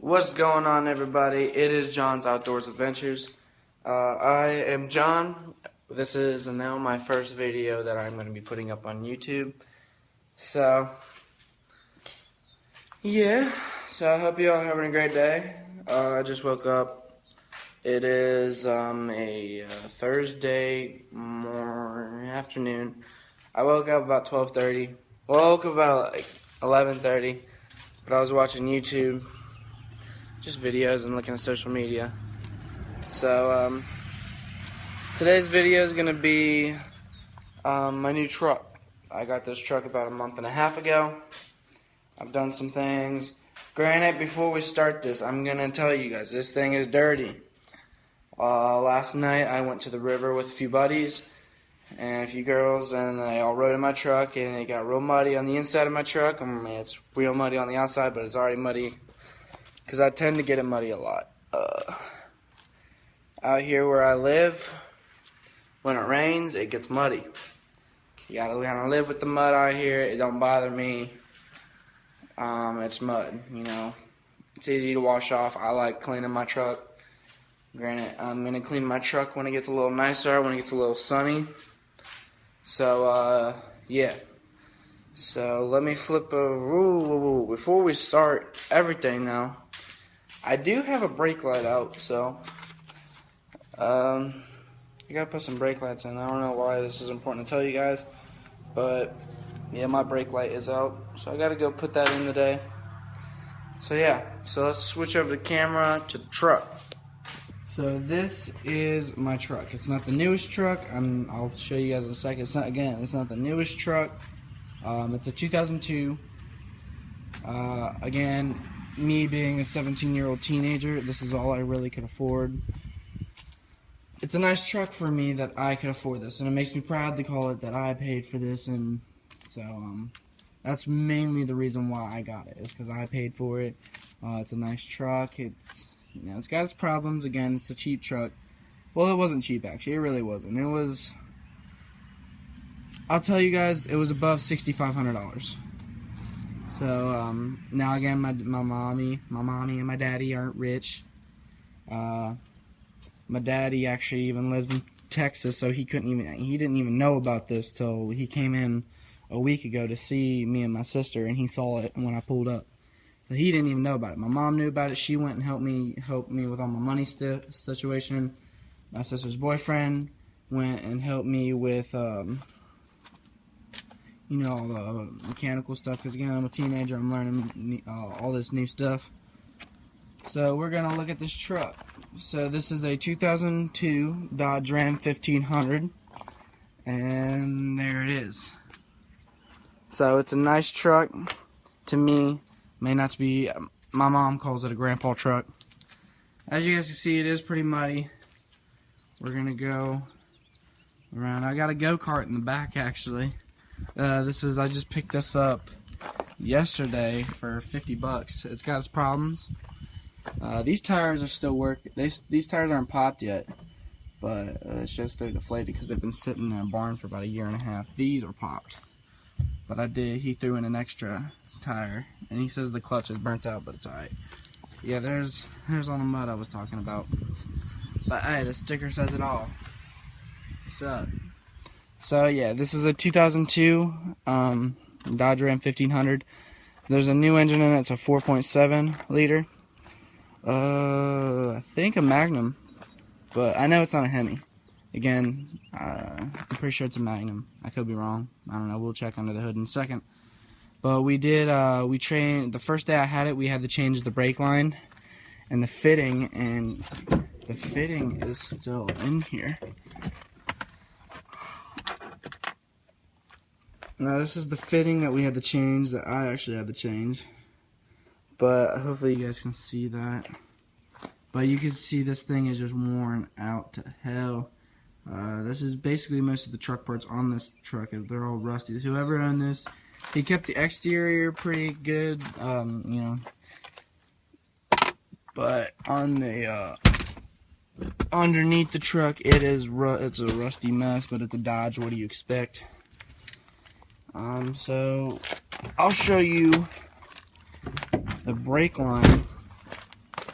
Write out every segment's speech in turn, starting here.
What's going on, everybody? It is John's Outdoors Adventures. I am John. This is now my first video that I'm going to be putting up on YouTube. So, yeah. So I hope you all are having a great day. I just woke up. It is a Thursday afternoon. I woke up about 12:30. Woke up about like 11:30. But I was watching YouTube. Just videos and looking at social media. So today's video is gonna be my new truck. I got this truck about a month and a half ago. I've done some things. Granted, before we start this, I'm gonna tell you guys this thing is dirty. Last night I went to the river with a few buddies and a few girls, and they all rode in my truck, and it got real muddy on the inside of my truck. I mean, it's real muddy on the outside, but it's already muddy. Because I tend to get it muddy a lot. Out here where I live, when it rains, it gets muddy. You gotta learn to live with the mud out here. It don't bother me. It's mud, you know. It's easy to wash off. I like cleaning my truck. Granted, I'm gonna clean my truck when it gets a little nicer, when it gets a little sunny. So, yeah. So let me flip over. Before we start everything now, I do have a brake light out, so you gotta put some brake lights in. I don't know why this is important to tell you guys, but yeah, my brake light is out, so I gotta go put that in today. So yeah, so let's switch over the camera to the truck. So this is my truck. It's not the newest truck. I'll show you guys in a second. It's not the newest truck. It's a 2002. Again, me being a 17-year-old teenager, this is all I really could afford. It's a nice truck for me that I could afford this, and it makes me proud to call it that I paid for this, and so that's mainly the reason why I got it, is because I paid for it. It's a nice truck. It's got its problems. Again, it's a cheap truck. Well, it wasn't cheap, actually. It really wasn't. It was, I'll tell you guys, it was above $6,500. So now again, my mommy and my daddy aren't rich. My daddy actually even lives in Texas, so he didn't even know about this till he came in a week ago to see me and my sister, and he saw it when I pulled up. So he didn't even know about it. My mom knew about it. She went and helped me with all my money situation. My sister's boyfriend went and helped me with all the mechanical stuff, because again, I'm a teenager, I'm learning all this new stuff. So we're gonna look at this truck. So this is a 2002 Dodge Ram 1500, and there it is. So it's a nice truck to me. May not be, my mom calls it a grandpa truck. As you guys can see, it is pretty muddy. We're gonna go around. I got a go-kart in the back, actually. I just picked this up yesterday for 50 bucks. It's got its problems. These tires are still working. These tires aren't popped yet, but it's just they're deflated because they've been sitting in a barn for about a year and a half. These are popped, but he threw in an extra tire, and he says the clutch is burnt out, but it's alright. Yeah, there's all the mud I was talking about. But hey, the sticker says it all. What's up? So yeah, this is a 2002 Dodge Ram 1500. There's a new engine in it. It's a 4.7 liter. I think a Magnum, but I know it's not a Hemi. Again, I'm pretty sure it's a Magnum. I could be wrong. I don't know. We'll check under the hood in a second. But we trained the first day I had it. We had to change the brake line and the fitting, and the fitting is still in here. Now this is the fitting that we had to change, that I actually had to change. But hopefully you guys can see that. But you can see this thing is just worn out to hell. This is basically most of the truck parts on this truck. They're all rusty. Whoever owned this, he kept the exterior pretty good, but on the underneath the truck, it's a rusty mess. But it's a Dodge. What do you expect? So I'll show you the brake line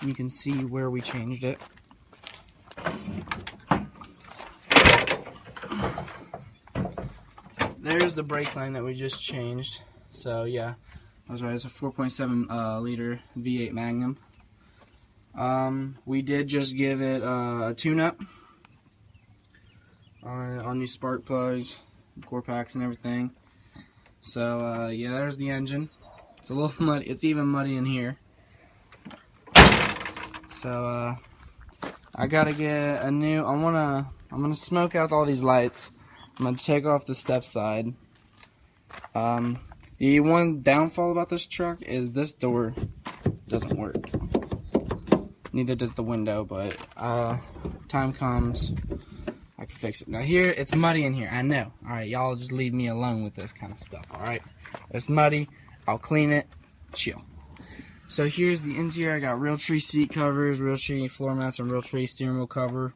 You can see where we changed it. There's the brake line that we just changed. So yeah, I was right. It's a 4.7 liter V8 Magnum. We did just give it a tune-up on new spark plugs, core packs, and everything. So yeah, there's the engine. It's a little muddy. It's even muddy in here. So I gotta get a new. I'm gonna smoke out all these lights. I'm gonna take off the step side. The one downfall about this truck is this door doesn't work. Neither does the window, but time comes, I can fix it. Now here, it's muddy in here, I know. Alright, y'all just leave me alone with this kind of stuff, alright? It's muddy, I'll clean it, chill. So here's the interior. I got Realtree seat covers, Realtree floor mats, and Realtree steering wheel cover.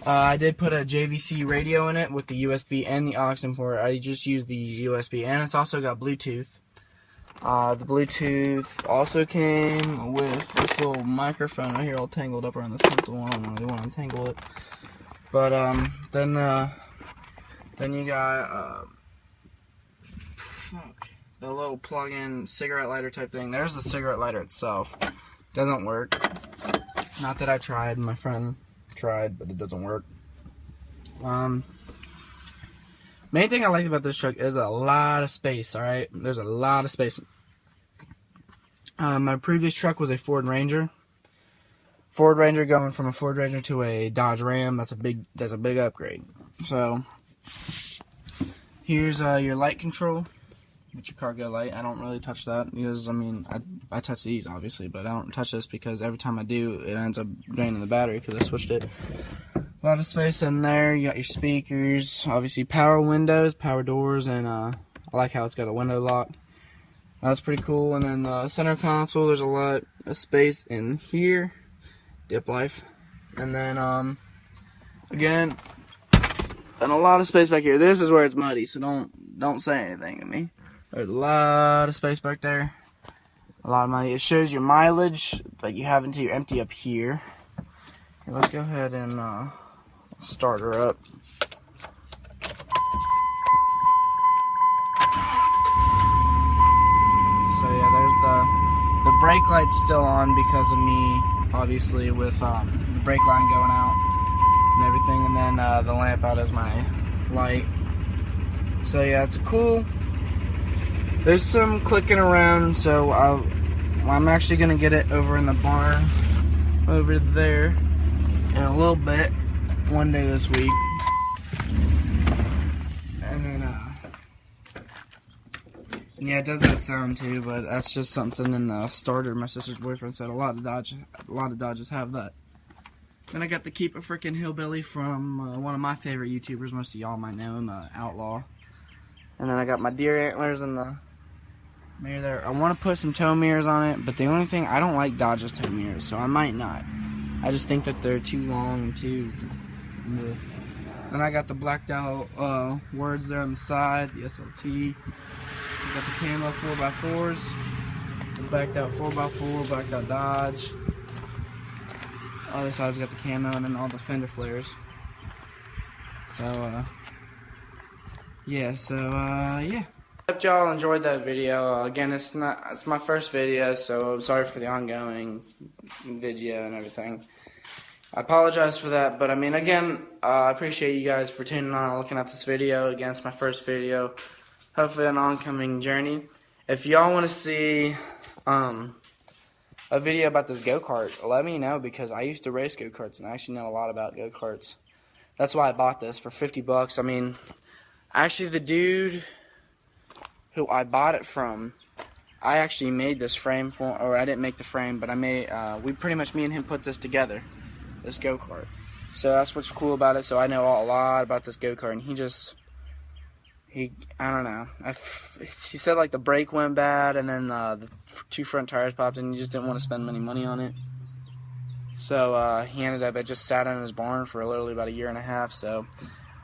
I did put a JVC radio in it with the USB and the aux port. I just used the USB, and it's also got Bluetooth. The Bluetooth also came with this little microphone right here, all tangled up around this pencil. I don't really want to untangle it. But then you got the little plug-in cigarette lighter type thing. There's the cigarette lighter itself. Doesn't work. Not that I tried. My friend tried, but it doesn't work. Main thing I like about this truck is a lot of space. All right, there's a lot of space. My previous truck was a Ford Ranger. Ford Ranger, going from a Ford Ranger to a Dodge Ram, that's a big upgrade. So here's your light control with your cargo light. I don't really touch that because, I mean, I touch these obviously, but I don't touch this because every time I do, it ends up draining the battery because I switched it. A lot of space in there. You got your speakers, obviously power windows, power doors, and I like how it's got a window lock. That's pretty cool. And then the center console, there's a lot of space in here. Dip life. And then again, and a lot of space back here. This is where it's muddy, so don't say anything to me. There's a lot of space back there. A lot of money. It shows your mileage that you have until you empty up here. Okay, let's go ahead and start her up. So yeah, there's the brake light's still on because of me, obviously, with the brake line going out and everything, and then the lamp out as my light. So yeah, it's cool. There's some clicking around, so I'm actually gonna get it over in the barn over there in a little bit, one day this week. And then yeah, it does that sound too, but that's just something in the starter. My sister's boyfriend said a lot of Dodges have that. Then I got the Keep a Frickin' Hillbilly from one of my favorite YouTubers. Most of y'all might know him, Outlaw. And then I got my deer antlers in the mirror there. I want to put some tow mirrors on it, but the only thing, I don't like Dodge's tow mirrors, so I might not. I just think that they're too long and too... Then I got the blacked out words there on the side, the SLT. I got the camo 4x4s, the blacked out 4x4, blacked out Dodge. Other side's got the camo, and then all the fender flares. So, yeah, yeah. Hope y'all enjoyed that video. Again, it's my first video, so I'm sorry for the ongoing video and everything. I apologize for that, but I mean, again, I appreciate you guys for tuning on and looking at this video. Again, it's my first video. Hopefully an oncoming journey. If y'all want to see a video about this go-kart, let me know, because I used to race go-karts and I actually know a lot about go-karts. That's why I bought this for 50 bucks. I mean, actually the dude who I bought it from, I actually made this frame for, or I didn't make the frame, but I made, me and him put this together, this go-kart. So that's what's cool about it. So I know a lot about this go-kart, and I don't know. He said like the brake went bad, and then the two front tires popped, and he just didn't want to spend any money on it. So he ended up, it just sat in his barn for literally about a year and a half. So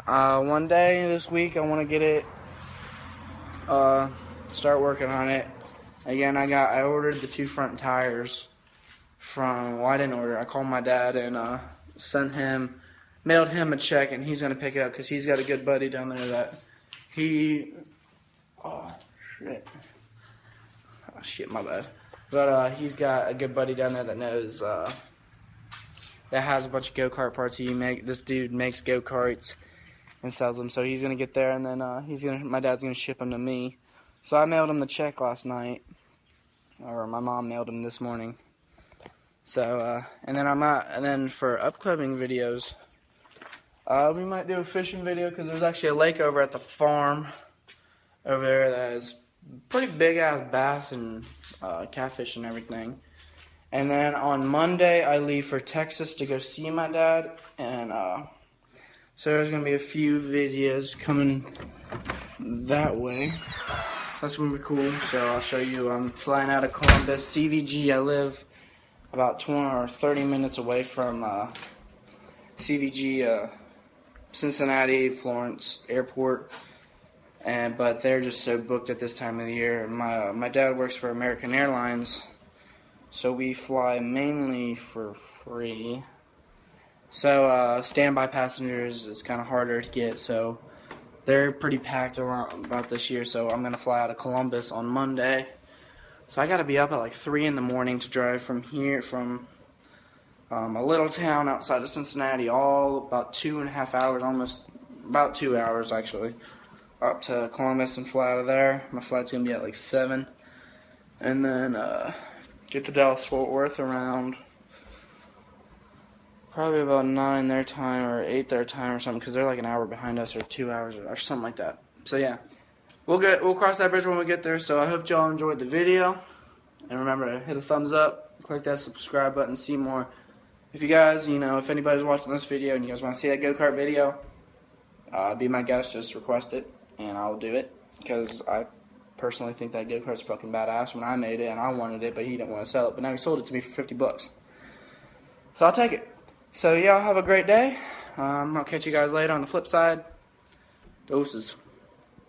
one day this week, I want to get it, start working on it, Again, I ordered the 2 front tires from, well, I didn't order. I called my dad and mailed him a check, and he's gonna pick it up because he's got a good buddy down there that oh shit, my bad. But he's got a good buddy down there that knows that has a bunch of go-kart parts. This dude makes go-karts and sells them. So he's gonna get there, and then my dad's gonna ship them to me. So I mailed him the check last night, or my mom mailed him this morning. So and then for upcoming videos, we might do a fishing video because there's actually a lake over at the farm over there that is pretty big ass bass and catfish and everything. And then on Monday I leave for Texas to go see my dad, and so there's gonna be a few videos coming that way. That's gonna be cool. So I'll show you. I'm flying out of Columbus, CVG. I live about 20 or 30 minutes away from CVG, Cincinnati, Florence Airport. But they're just so booked at this time of the year. My dad works for American Airlines, so we fly mainly for free. So standby passengers is kind of harder to get, so they're pretty packed around about this year. So I'm gonna fly out of Columbus on Monday. So I gotta be up at like 3 in the morning to drive from here, from a little town outside of Cincinnati, all about 2.5 hours, almost about 2 hours actually, up to Columbus and fly out of there. My flight's gonna be at like 7, and then get to Dallas-Fort Worth around probably about 9 their time or 8 their time or something, because they're like an hour behind us, or 2 hours or something like that. So yeah, we'll cross that bridge when we get there. So I hope y'all enjoyed the video, and remember to hit a thumbs up, click that subscribe button, see more. If you guys, if anybody's watching this video and you guys want to see that go-kart video, be my guest, just request it, and I'll do it, because I personally think that go-kart's fucking badass. When I made it, and I wanted it, but he didn't want to sell it, but now he sold it to me for $50. So I'll take it. So y'all have a great day. I'll catch you guys later on the flip side. Doses.